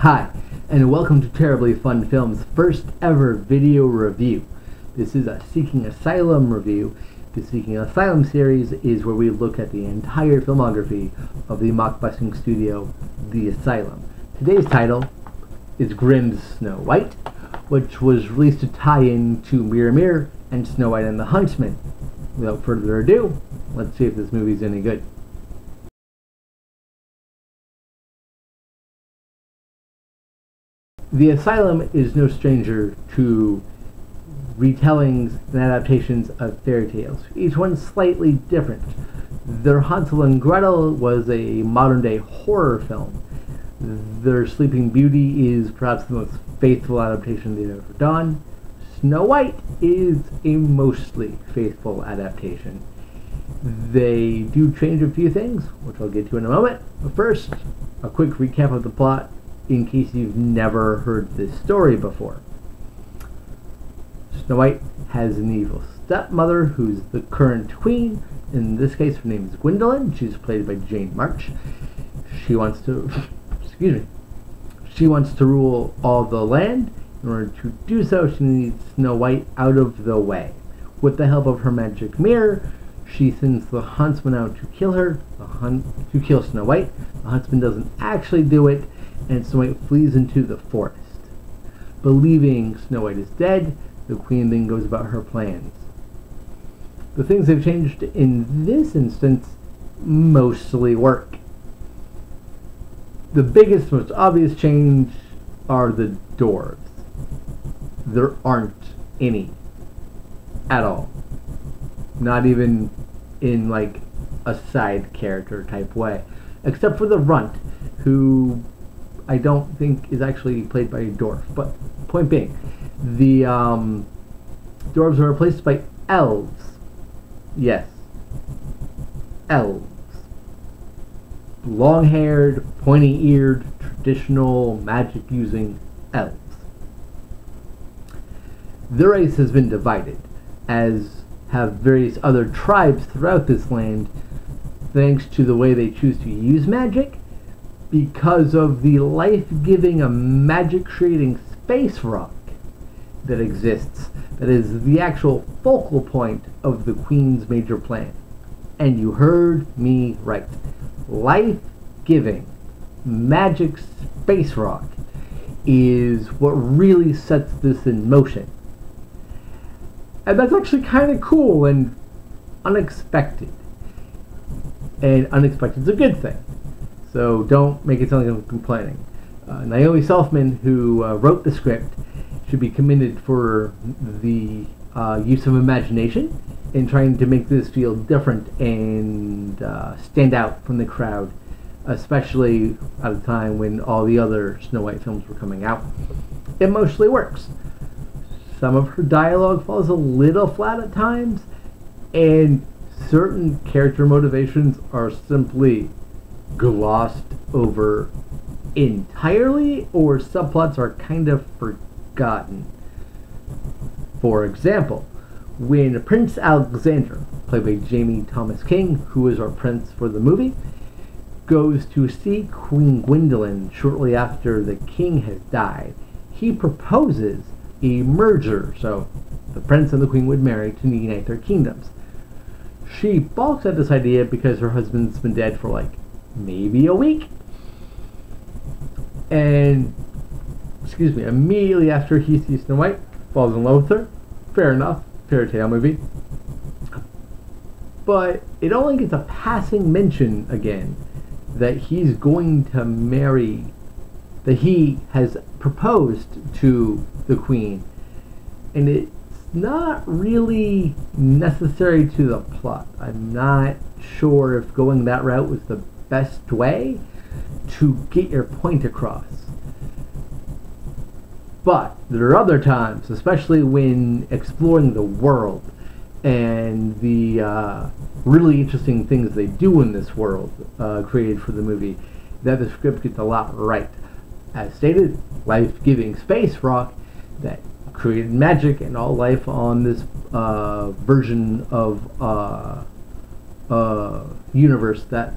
Hi, and welcome to Terribly Fun Films' first ever video review. This is a Seeking Asylum review. The Seeking Asylum series is where we look at the entire filmography of the mockbusting studio, The Asylum. Today's title is Grimm's Snow White, which was released to tie in to Mirror Mirror and Snow White and the Huntsman. Without further ado, let's see if this movie's any good. The Asylum is no stranger to retellings and adaptations of fairy tales, each one slightly different. Their Hansel and Gretel was a modern-day horror film. Their Sleeping Beauty is perhaps the most faithful adaptation they've ever done. Snow White is a mostly faithful adaptation. They do change a few things, which I'll get to in a moment. But first, a quick recap of the plot in case you've never heard this story before. Snow White has an evil stepmother who's the current queen. In this case, her name is Gwendolyn. She's played by Jane March. She wants to, she wants to rule all the land. In order to do so, she needs Snow White out of the way. With the help of her magic mirror, she sends the huntsman out to kill her, to kill Snow White. The huntsman doesn't actually do it, and Snow White flees into the forest. Believing Snow White is dead, the queen then goes about her plans. The things they've changed in this instance mostly work. The biggest, most obvious change are the dwarves. There aren't any at all. Not even in like a side character type way. Except for the runt, who I don't think is actually played by a dwarf. But point being, the dwarves are replaced by elves. Yes, elves. Long-haired, pointy-eared, traditional magic-using elves. Their race has been divided, as have various other tribes throughout this land, thanks to the way they choose to use magic, because of the life-giving, magic-creating space rock that exists, that is the actual focal point of the Queen's major plan. And you heard me right. Life-giving, magic space rock is what really sets this in motion. And that's actually kind of cool and unexpected. And unexpected is a good thing. So don't make it sound like I'm complaining. Naomi Selfman, who wrote the script, should be commended for the use of imagination in trying to make this feel different and stand out from the crowd, especially at a time when all the other Snow White films were coming out. It mostly works. Some of her dialogue falls a little flat at times, and certain character motivations are simply glossed over entirely, or subplots are kind of forgotten. For example, when Prince Alexander, played by Jamie Thomas King, who is our prince for the movie, goes to see Queen Gwendolyn shortly after the king has died, he proposes a merger, so the prince and the queen would marry to unite their kingdoms. She balks at this idea because her husband's been dead for like maybe a week, and immediately after he sees Snow White, falls in love with her. Fair enough, fairy tale movie. But it only gets a passing mention again that he's going to marry, that he has proposed to the queen, and it's not really necessary to the plot. I'm not sure if going that route was the best way to get your point across. But there are other times, especially when exploring the world and the really interesting things they do in this world created for the movie, that the script gets a lot right. As stated, life-giving space rock that created magic and all life on this version of universe that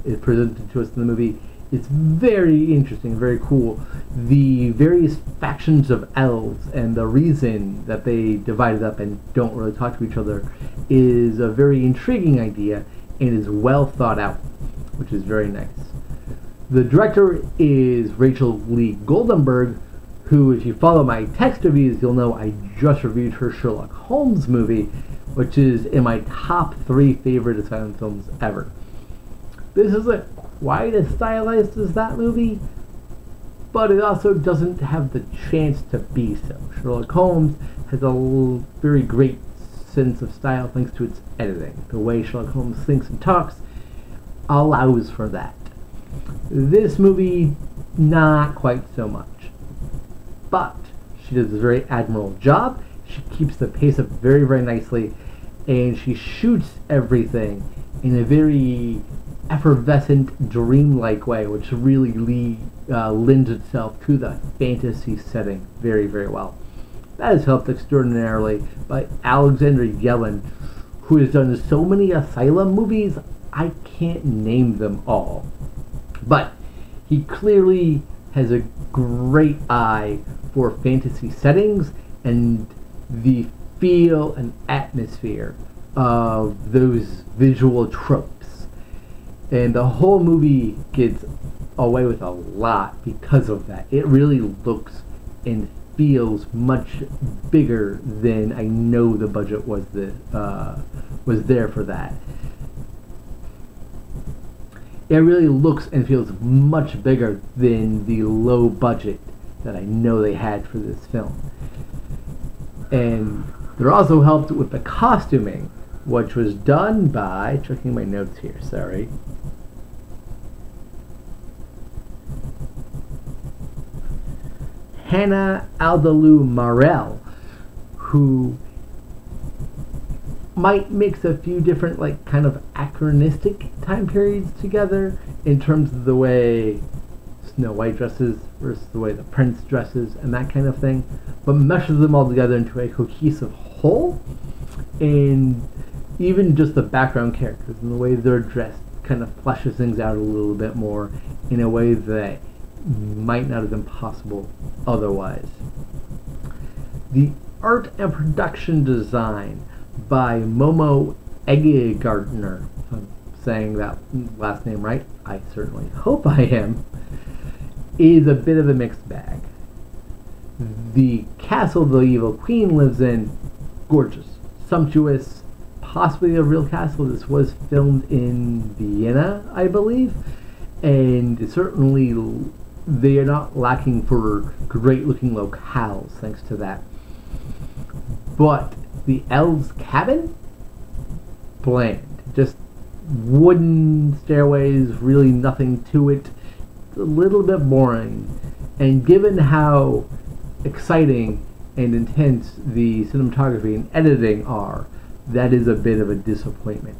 is presented to us in the movie It's very interesting, very cool. The various factions of elves and the reason that they divided up and don't really talk to each other is a very intriguing idea and is well thought out, which is very nice. The director is Rachel Lee Goldenberg, who, if you follow my text reviews, you'll know I just reviewed her Sherlock Holmes movie, which is in my top 3 favorite Asylum films ever. This isn't quite as stylized as that movie, but it also doesn't have the chance to be so. Sherlock Holmes has a very great sense of style thanks to its editing. The way Sherlock Holmes thinks and talks allows for that. This movie, not quite so much. But she does a very admirable job. She keeps the pace up very, very nicely, and she shoots everything in a very effervescent, dreamlike way, which really lends itself to the fantasy setting very, very well. That is helped extraordinarily by Alexander Yellen, who has done so many Asylum movies, I can't name them all. But he clearly has a great eye for fantasy settings and the feel and atmosphere of those visual tropes. And the whole movie gets away with a lot because of that. It really looks and feels much bigger than I know the budget was there for that. It really looks and feels much bigger than the low budget that I know they had for this film. And they're also helped with the costuming, which was done by, checking my notes here, sorry. Hannah Aldalou Marel, who might mix a few different, like, kind of anachronistic time periods together in terms of the way Snow White dresses versus the way the prince dresses and that kind of thing, but meshes them all together into a cohesive whole. And even just the background characters and the way they're dressed kind of fleshes things out a little bit more in a way that might not have been possible otherwise. The art and production design by Momo Egegartner, if I'm saying that last name right, I certainly hope I am, is a bit of a mixed bag. The castle the evil queen lives in, gorgeous, sumptuous, possibly a real castle. This was filmed in Vienna, I believe, and certainly they are not lacking for great looking locales thanks to that. But the elves' cabin, bland, just wooden stairways, really nothing to it, a little bit boring. And given how exciting and intense the cinematography and editing are, that is a bit of a disappointment.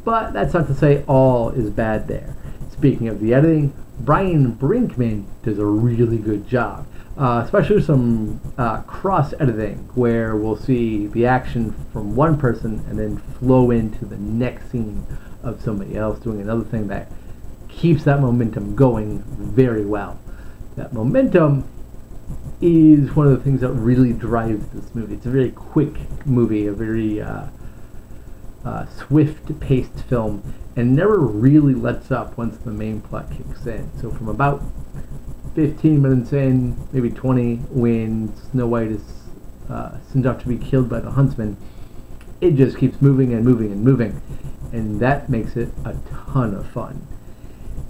But that's not to say all is bad there. Speaking of the editing, Brian Brinkman does a really good job. Especially some cross-editing, where we'll see the action from one person and then flow into the next scene of somebody else doing another thing that keeps that momentum going very well. That momentum is one of the things that really drives this movie. It's a very quick movie, a very swift-paced film, and never really lets up once the main plot kicks in. So from about 15 minutes in, maybe 20, when Snow White is sent off to be killed by the huntsman, it just keeps moving and moving and moving, and that makes it a ton of fun.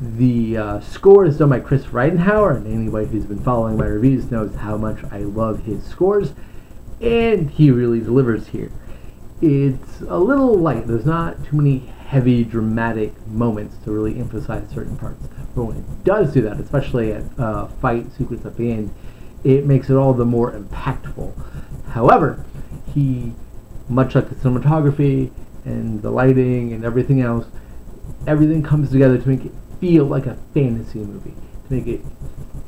The score is done by Chris Ridenhour, and anybody who's been following my reviews knows how much I love his scores, and he really delivers here. It's a little light. There's not too many heavy, dramatic moments to really emphasize certain parts. But when it does do that, especially at fight sequence at the end, it makes it all the more impactful. However, he, much like the cinematography and the lighting and everything else, everything comes together to make it feel like a fantasy movie, to make it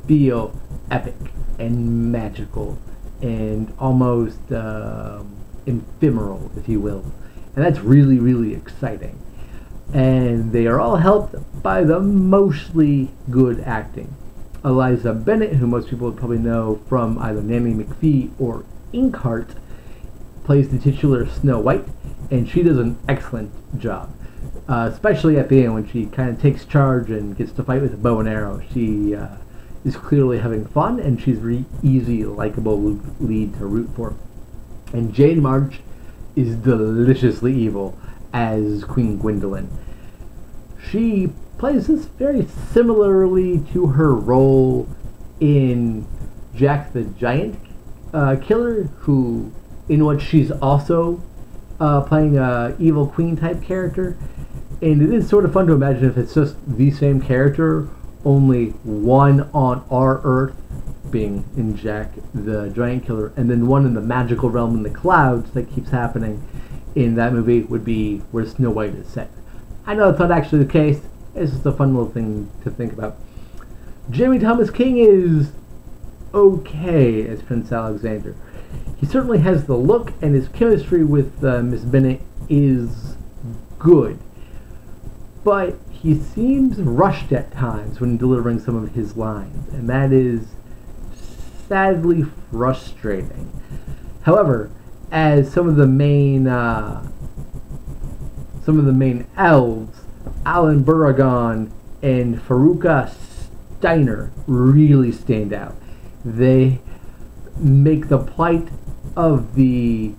feel epic and magical and almost ephemeral, if you will. And that's really, really exciting. and they are all helped by the mostly good acting. Eliza Bennett, who most people would probably know from either Nanny McPhee or Inkheart, plays the titular Snow White, and she does an excellent job. Especially at the end when she kind of takes charge and gets to fight with a bow and arrow. She is clearly having fun, and she's a very easy, likable lead to root for. And Jane March is deliciously evil as Queen Gwendolyn. She plays this very similarly to her role in Jack the Giant Killer, in which she's also playing a evil queen type character. And it is sort of fun to imagine if it's just the same character, only one on our Earth, being in Jack the Giant Killer, and then one in the magical realm in the clouds that keeps happening in that movie would be where Snow White is set. I know it's not actually the case, it's just a fun little thing to think about. Jamie Thomas King is okay as Prince Alexander. He certainly has the look, and his chemistry with Miss Bennett is good. But he seems rushed at times when delivering some of his lines, and that is sadly frustrating. However, as some of the main elves, Alan Buragon and Faruka Steiner really stand out. They make the plight of the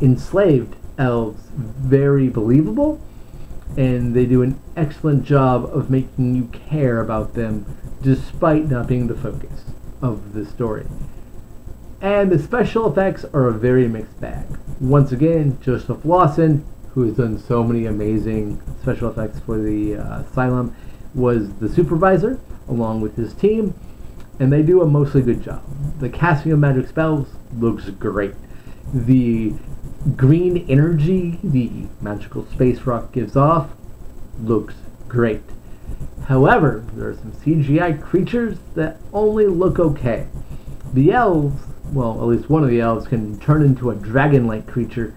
enslaved elves very believable, and they do an excellent job of making you care about them despite not being the focus of the story. And the special effects are a very mixed bag. Once again, Joseph Lawson, who has done so many amazing special effects for the Asylum, was the supervisor along with his team, and they do a mostly good job. The casting of magic spells looks great. The green energy the magical space rock gives off looks great. However, there are some CGI creatures that only look okay. The elves, well, at least one of the elves, can turn into a dragon-like creature,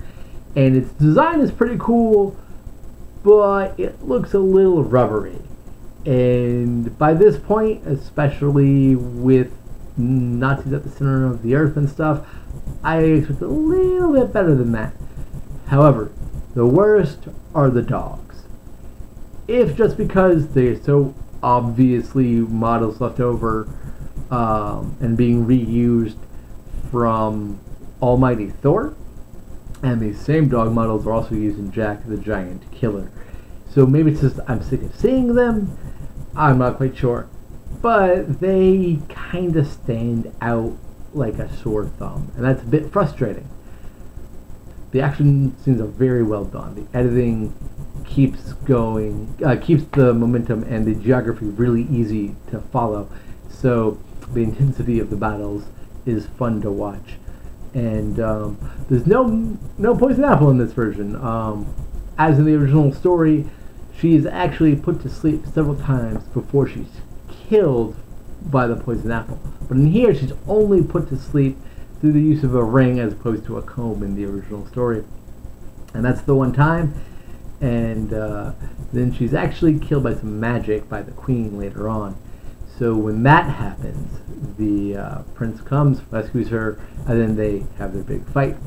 and its design is pretty cool, but it looks a little rubbery. And by this point, especially with Nazis at the center of the earth and stuff, I expect a little bit better than that. However, the worst are the dogs. If just because they're so obviously models left over and being reused from Almighty Thor, and these same dog models are also used in Jack the Giant Killer. So maybe it's just I'm sick of seeing them, I'm not quite sure. But they kind of stand out like a sore thumb, and that's a bit frustrating. The action scenes are very well done. The editing keeps the momentum and the geography really easy to follow. So the intensity of the battles is fun to watch. And there's no poison apple in this version. As in the original story, she is actually put to sleep several times before she's killed by the poison apple. But in here, she's only put to sleep through the use of a ring as opposed to a comb in the original story. And that's the one time. And then she's actually killed by some magic by the queen later on. So when that happens, the prince comes, rescues her, and then they have their big fight.